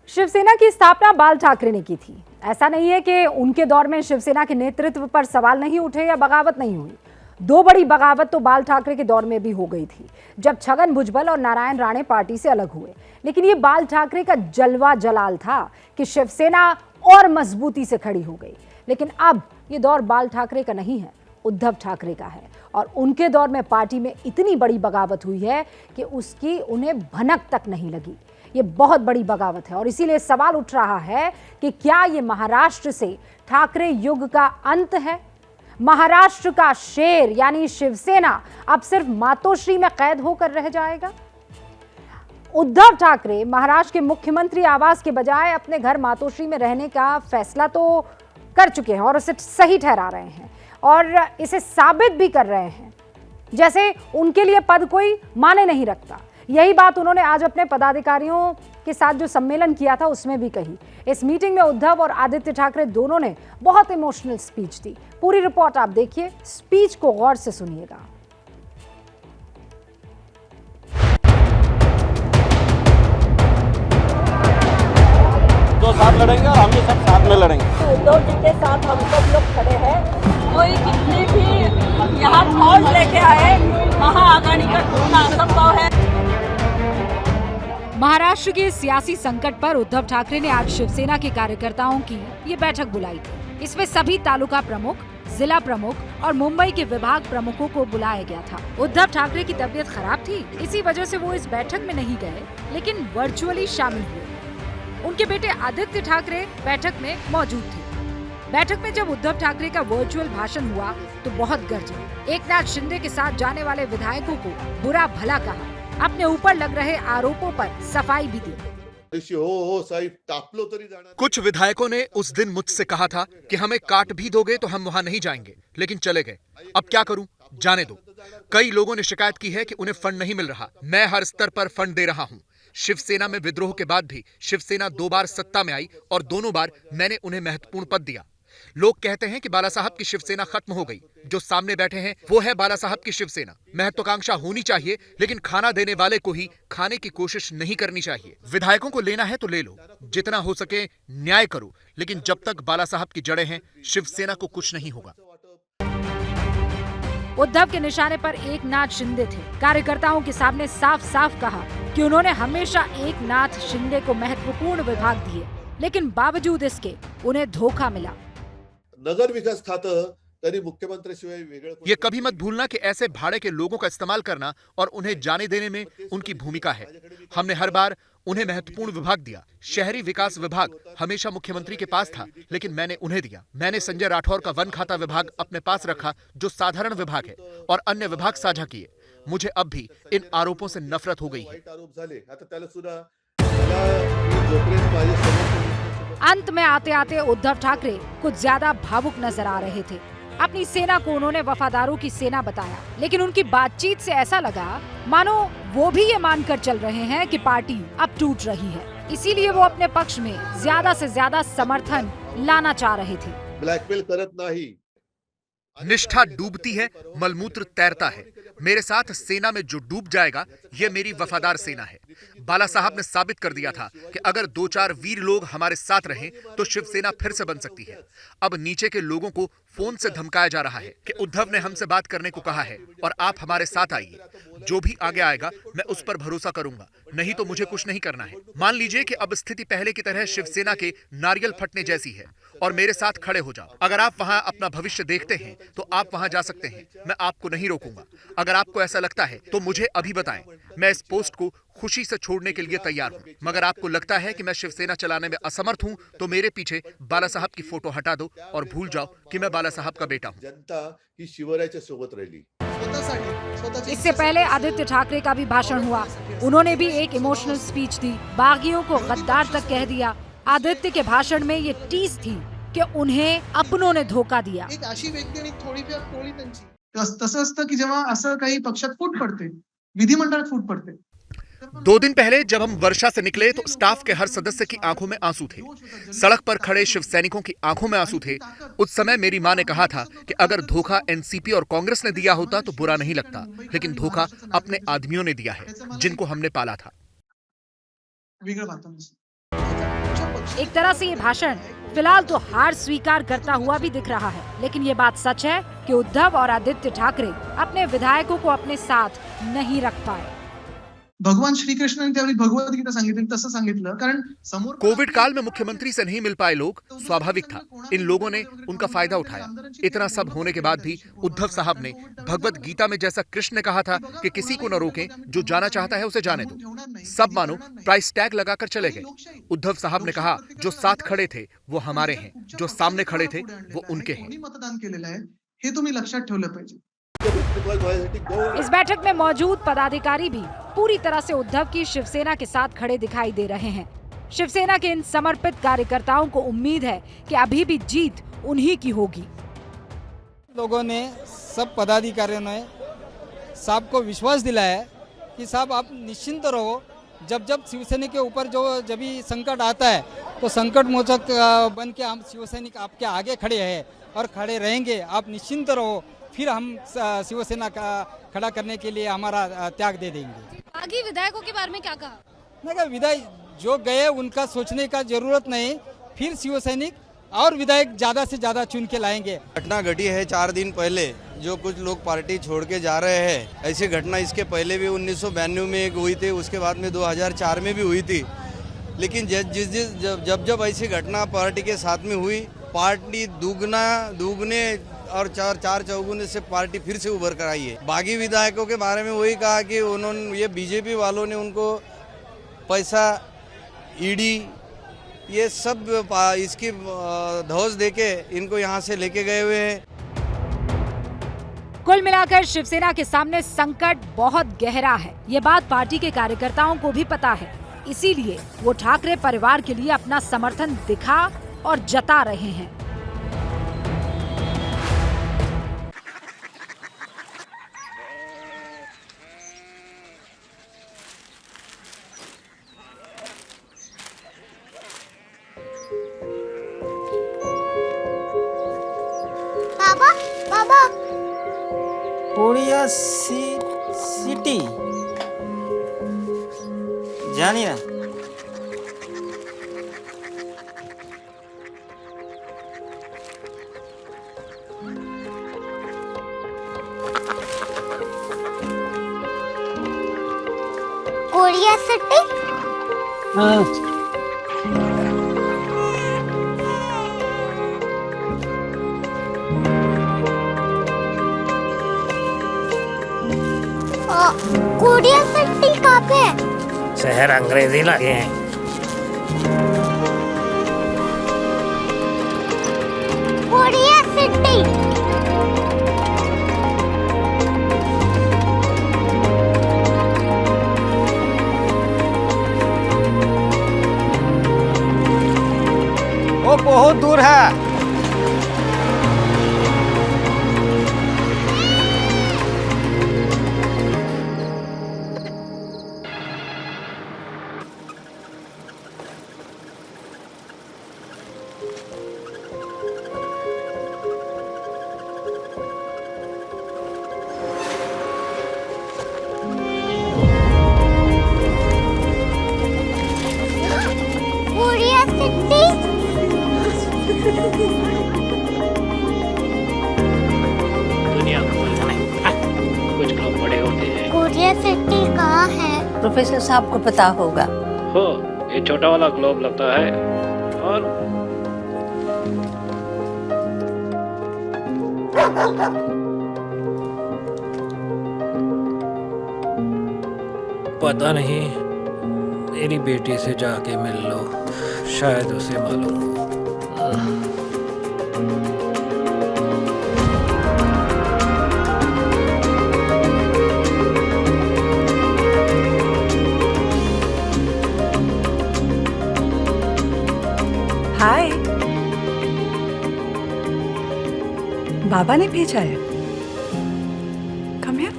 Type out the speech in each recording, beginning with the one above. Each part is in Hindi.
शिवसेना की स्थापना बाल ठाकरे ने की थी। ऐसा नहीं है कि उनके दौर में शिवसेना के नेतृत्व पर सवाल नहीं उठे या बगावत नहीं हुई। दो बड़ी बगावत तो बाल ठाकरे के दौर में भी हो गई थी, जब छगन भुजबल और नारायण राणे पार्टी से अलग हुए। लेकिन ये बाल ठाकरे का जलवा जलाल था कि शिवसेना और मजबूती से खड़ी हो गई। लेकिन अब ये दौर बाल ठाकरे का नहीं है, उद्धव ठाकरे का है। और उनके दौर में पार्टी में इतनी बड़ी बगावत हुई है कि उसकी उन्हें भनक तक नहीं लगी। ये बहुत बड़ी बगावत है और इसीलिए सवाल उठ रहा है कि क्या ये महाराष्ट्र से ठाकरे युग का अंत है? महाराष्ट्र का शेर यानी शिवसेना अब सिर्फ मातोश्री में कैद होकर रह जाएगा? उद्धव ठाकरे महाराष्ट्र के मुख्यमंत्री आवास के बजाय अपने घर मातोश्री में रहने का फैसला तो कर चुके हैं और उसे सही ठहरा रहे हैं और इसे साबित भी कर रहे हैं, जैसे उनके लिए पद कोई माने नहीं रखता। यही बात उन्होंने आज अपने पदाधिकारियों के साथ जो सम्मेलन किया था उसमें भी कही। इस मीटिंग में उद्धव और आदित्य ठाकरे दोनों ने बहुत इमोशनल स्पीच दी। पूरी रिपोर्ट आप देखिए, स्पीच को गौर से सुनिएगा। तो साथ लड़ेंगे और हम भी सब साथ में लड़ेंगे। उद्धव जी के साथ हम सब लोग खड़े हैं। कोई कितनी भी यहाँ फौज लेके आए, महाआघाड़ी का टूटना असंभव है। महाराष्ट्र के सियासी संकट पर उद्धव ठाकरे ने आज शिवसेना के कार्यकर्ताओं की ये बैठक बुलाई थी। इसमें सभी तालुका प्रमुख, जिला प्रमुख और मुंबई के विभाग प्रमुखों को बुलाया गया था। उद्धव ठाकरे की तबीयत खराब थी, इसी वजह से वो इस बैठक में नहीं गए, लेकिन वर्चुअली शामिल हुए। उनके बेटे आदित्य ठाकरे बैठक में मौजूद थे। बैठक में जब उद्धव ठाकरे का वर्चुअल भाषण हुआ तो बहुत गरजे। एकनाथ शिंदे के साथ जाने वाले विधायकों को बुरा भला कहा, अपने ऊपर लग रहे आरोपों पर सफाई भी दी। कुछ विधायकों ने उस दिन मुझसे कहा था कि हमें काट भी दोगे तो हम वहां नहीं जाएंगे, लेकिन चले गए। अब क्या करूं, जाने दो। कई लोगों ने शिकायत की है कि उन्हें फंड नहीं मिल रहा। मैं हर स्तर पर फंड दे रहा हूं। शिवसेना में विद्रोह के बाद भी शिवसेना 2 बार सत्ता में आई और दोनों बार मैंने उन्हें महत्वपूर्ण पद दिया। लोग कहते हैं कि बाला साहब की शिवसेना खत्म हो गई। जो सामने बैठे हैं वो है बाला साहब की शिवसेना। महत्वाकांक्षा होनी चाहिए, लेकिन खाना देने वाले को ही खाने की कोशिश नहीं करनी चाहिए। विधायकों को लेना है तो ले लो, जितना हो सके न्याय करो, लेकिन जब तक बाला साहब की जड़ें हैं शिवसेना को कुछ नहीं होगा। उद्धव के निशाने पर एकनाथ शिंदे थे। कार्यकर्ताओं के सामने साफ साफ कहा कि उन्होंने हमेशा एकनाथ शिंदे को महत्वपूर्ण विभाग दिए, लेकिन बावजूद इसके उन्हें धोखा मिला। नगर विकास खातं तरी मुख्यमंत्र्याशिवाय वेगळं। ये कभी मत भूलना कि ऐसे भाड़े के लोगों का इस्तेमाल करना और उन्हें जाने देने में उनकी भूमिका है। हमने हर बार उन्हें महत्वपूर्ण विभाग दिया। शहरी विकास विभाग हमेशा मुख्यमंत्री के पास था, लेकिन मैंने उन्हें दिया। मैंने संजय राठौर का वन खाता विभाग अपने पास रखा, जो साधारण विभाग है, और अन्य विभाग साझा किए। मुझे अब भी इन आरोपों से नफरत हो गई है। अंत में आते आते उद्धव ठाकरे कुछ ज्यादा भावुक नजर आ रहे थे। अपनी सेना को उन्होंने वफादारों की सेना बताया, लेकिन उनकी बातचीत से ऐसा लगा मानो वो भी ये मानकर चल रहे हैं कि पार्टी अब टूट रही है। इसीलिए वो अपने पक्ष में ज्यादा से ज्यादा समर्थन लाना चाह रहे थे। ब्लॅकमेल करत नाही। निष्ठा डूबती है, मलमूत्र तैरता है। मेरे साथ सेना में जो डूब जाएगा, ये मेरी वफादार सेना है। बाला साहब ने साबित कर दिया था कि अगर 2-4 वीर लोग हमारे साथ रहें तो शिवसेना फिर से बन सकती है। अब नीचे के लोगों को फोन से धमकाया जा रहा है कि उद्धव ने हमसे बात करने को कहा है और आप हमारे साथ आइए। जो भी आगे आएगा मैं उस पर भरोसा करूंगा, नहीं तो मुझे कुछ नहीं करना है। मान लीजिए कि अब स्थिति पहले की तरह शिवसेना के नारियल फटने जैसी है और मेरे साथ खड़े हो जाओ। अगर आप वहां अपना भविष्य देखते हैं तो आप वहां जा सकते हैं, मैं आपको नहीं रोकूंगा। अगर आपको ऐसा लगता है तो मुझे अभी बताएं, मैं इस पोस्ट को खुशी से छोड़ने के लिए तैयार हूं। मगर आपको लगता है कि मैं शिवसेना चलाने में असमर्थ हूं तो मेरे पीछे बाला साहब की फोटो हटा दो और भूल जाओ कि मैं बाला साहब का बेटा हूं। जनता ही शिवरायाच्या सोबत राहिली। इससे पहले आदित्य ठाकरे का भी भाषण हुआ। उन्होंने भी एक इमोशनल स्पीच दी, बागियों को गद्दार तक कह दिया। आदित्य के भाषण में ये टीस थी कि उन्हें अपनों ने धोखा दिया। एक अशी व्यक्ती आणि थोडीफार टोळी त्यांची तसं असतं की जेव्हा असं काही पक्षात फूट पडते, विधिमंडळात फूट पडते। 2 दिन पहले जब हम वर्षा से निकले तो स्टाफ के हर सदस्य की आंखों में आंसू थे। सड़क पर खड़े शिव सैनिकों की आंखों में आंसू थे। उस समय मेरी मां ने कहा था कि अगर धोखा एनसीपी और कांग्रेस ने दिया होता तो बुरा नहीं लगता, लेकिन धोखा अपने आदमियों ने दिया है, जिनको हमने पाला था। एक तरह से ये भाषण फिलहाल तो हार स्वीकार करता हुआ भी दिख रहा है, लेकिन ये बात सच है कि उद्धव और आदित्य ठाकरे अपने विधायकों को अपने साथ नहीं रख पाए। भगवान श्रीकृष्णाने त्यावेळी भगवद्गीता सांगितली, तसं सांगितलं, कारण समोर कोविड काल में मुख्यमंत्री से नहीं मिल पाए लोग स्वाभाविक था। इन लोगों ने उनका फायदा उठाया। इतना सब होने के बाद भी उद्धव साहब ने भगवत गीता में जैसा कृष्ण ने कहा था कि किसी को न रोकें, जो जाना चाहता है उसे जाने दो। सब मानो प्राइस टैग लगाकर चले गए। उद्धव साहब ने कहा, जो साथ खड़े थे वो हमारे हैं, जो सामने खड़े थे वो उनके हैं। कोणी मतदान केलेलं आहे हे तुम्ही लक्षात ठेवलं पाहिजे। इस बैठक में मौजूद पदाधिकारी भी पूरी तरह से उद्धव की शिवसेना के साथ खड़े दिखाई दे रहे हैं। शिवसेना के इन समर्पित कार्यकर्ताओं को उम्मीद है कि अभी भी जीत उन्हीं की होगी। लोगों ने, सब पदाधिकारियों ने साहब को विश्वास दिलाया है कि साहब आप निश्चिंत रहो, जब जब शिवसैनिक के ऊपर जब भी संकट आता है तो संकट मोचक बन के हम शिवसैनिक आपके आगे खड़े हैं और खड़े रहेंगे। आप निश्चिंत रहो, फिर हम शिवसेना का खड़ा करने के लिए हमारा त्याग दे देंगे। आगे विधायकों के बारे में क्या कहा? मैं कहा विधायक जो गए उनका सोचने का जरूरत नहीं, फिर शिवसैनिक और विधायक ज्यादा से ज्यादा चुन के लाएंगे। घटना घटी है 4 दिन पहले, जो कुछ लोग पार्टी छोड़ के जा रहे हैं। ऐसी घटना इसके पहले भी 1992 में एक हुई थी, उसके बाद में 2004 में भी हुई थी। लेकिन जब ऐसी घटना पार्टी के साथ में हुई, पार्टी दुगने और चार चौगुने से पार्टी फिर से उभर कर आई है। बागी विधायकों के बारे में वही कहा कि उन्होंने, ये बीजेपी वालों ने उनको पैसा, ईडी, ये सब इसकी धौस देके इनको यहाँ से लेके गए हुए हैं। कुल मिलाकर शिवसेना के सामने संकट बहुत गहरा है। ये बात पार्टी के कार्यकर्ताओं को भी पता है, इसीलिए वो ठाकरे परिवार के लिए अपना समर्थन दिखा और जता रहे हैं। बाबा कोरिया सिटी जानिए कोरिया सिटी। कोरिया सिटी कहाँ पे है? शहर अंग्रेजी लगे हैं। Korea city. वो बहुत दूर है। Korea city. दुनिया कुछ लोग बड़े होते हैं। कोरिया सिटी कहाँ है? प्रोफेसर साहब को पता होगा। हो, ये छोटा वाला ग्लोब लगता है और पता नहीं, मेरी बेटी से जाके मिल लो, शायद उसे मालूम हो। हाय, बाबा ने भेजा है। Come here.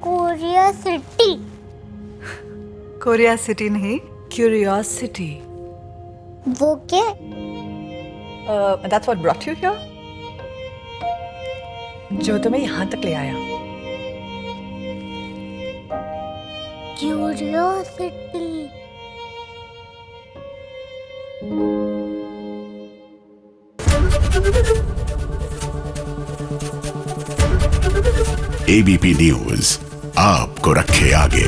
Korea city. Korea city नहीं, क्यूरियोसिटी। वो क्या? That's what brought you here? जो तुम्हें यहाँ तक ले आया। क्यूरियोसिटी। एबीपी न्यूज आपको रखे आगे।